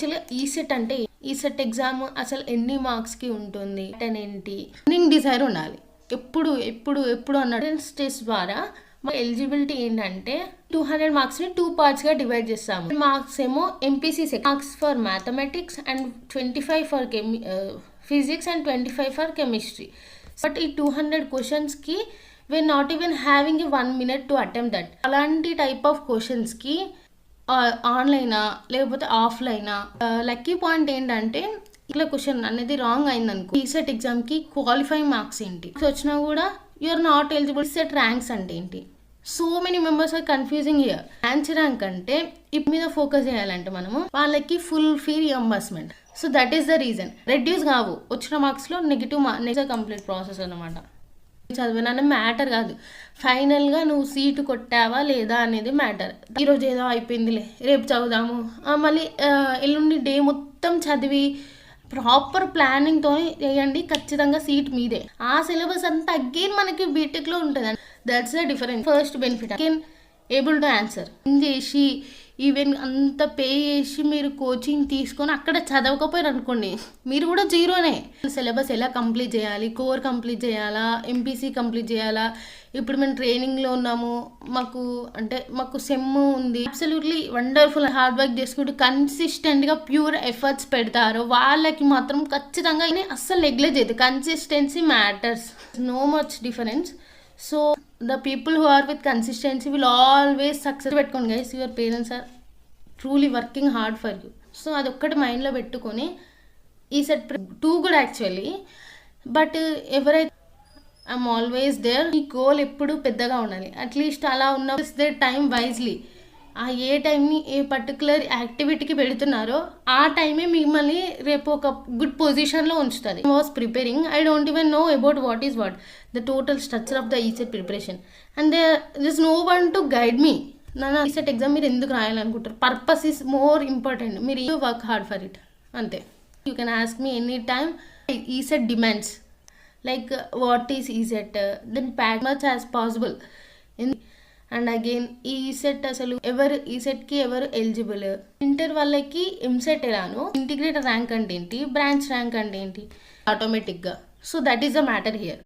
యాక్చువల్గా ఈసెట్ అంటే ECET exam అసలు ఎన్ని మార్క్స్కి ఉంటుంది ఏంటి రన్నింగ్ డిజైర్ ఉండాలి. ఎప్పుడు అన్నట్టు టెస్ట్ ద్వారా మా ఎలిజిబిలిటీ ఏంటంటే 200 మార్క్స్ని 2 పార్ట్స్గా డివైడ్ చేస్తాము. మార్క్స్ ఏమో MPC marks for mathematics and 25 for physics and 25 for chemistry. But ఈ 200 క్వశ్చన్స్కి we are not even having 1 minute to attempt that. అలాంటి టైప్ ఆఫ్ క్వశ్చన్స్కి ఆన్లైనా లేకపోతే ఆఫ్లైనా. లక్కీ పాయింట్ ఏంటంటే ఇట్లా క్వశ్చన్ అనేది రాంగ్ అయిందనుకో ఈసెట్ ఎగ్జామ్కి క్వాలిఫైయింగ్ మార్క్స్ ఏంటి వచ్చినా కూడా you are not eligible. Set ranks అంటే ఏంటి? So many members are confusing here. Rank rank అంటే ఇప్పుడు మీద ఫోకస్ చేయాలంటే మనము వాళ్ళకి full fee reimbursement. So that is the reason. Reduce కావు వచ్చిన మార్క్స్లో నెగిటివ్ కంప్లీట్ ప్రాసెస్ అనమాట. చదివిన మ్యాటర్ కాదు, ఫైనల్గా నువ్వు సీటు కొట్టావా లేదా అనేది మ్యాటర్. ఈరోజు ఏదో అయిపోయిందిలే రేపు చదువుదాము, మళ్ళీ ఎల్లుండి డే మొత్తం చదివి ప్రాపర్ ప్లానింగ్తో చేయండి, ఖచ్చితంగా సీట్ మీదే. ఆ సిలబస్ అంతా అగైన్ మనకి బీటెక్లో ఉంటుంది. That's the difference. First benefit again able to answer చేసి ఈవెన్ అంత పే చేసి మీరు కోచింగ్ తీసుకొని అక్కడ చదవకపోయారు అనుకోండి మీరు కూడా జీరోనే. సిలబస్ ఎలా కంప్లీట్ చేయాలి, కోర్ కంప్లీట్ చేయాలా, ఎంపీసీ కంప్లీట్ చేయాలా, ఇప్పుడు మేము ట్రైనింగ్లో ఉన్నాము, మాకు సెమ్ ఉంది, అబ్సల్యూట్లీ వండర్ఫుల్ హార్డ్ వర్క్ చేసుకుంటూ కన్సిస్టెంట్గా ప్యూర్ ఎఫర్ట్స్ పెడతారు వాళ్ళకి మాత్రం ఖచ్చితంగా అస్సలు నెగ్లెక్ట్ చేయదు. Consistency matters, no much difference. So the people who are with consistency will always success. పెట్టుకోండి guys, your parents are truly working hard for you. So అదొక్కటి మైండ్లో పెట్టుకొని ఈ set too good actually. But ఎవరైతే I'm always there, ఈ goal ఎప్పుడు పెద్దగా ఉండాలి. అట్లీస్ట్ అలా ఉన్న దే టైం వైజ్లీ. ఆ ఏ టైంని ఏ పర్టికులర్ యాక్టివిటీకి పెడుతున్నారో ఆ టైమే మిమ్మల్ని రేపు ఒక గుడ్ పొజిషన్లో ఉంచుతుంది. I was preparing, I don't even know about what is what the total structure of the ECET preparation and there is no one to guide me. నా ఈసెట్ ఎగ్జామ్ మీరు ఎందుకు రాయాలనుకుంటారు? Purpose is more important. మీరు work hard for it అంతే. You can ask me any time. ECET demands like what is ECET, then pack much as possible. And again ఈ ECET అసలు ఈసెట్కి ఎవరు ఎలిజిబుల్, ఇంటర్ వాళ్ళకి ఎంసెట్ ఎలానో ఇంటిగ్రేటెడ్ ర్యాంక్ అంటే ఏంటి, బ్రాంచ్ ర్యాంక్ అంటే ఏంటి ఆటోమేటిక్గా. So that is the matter here.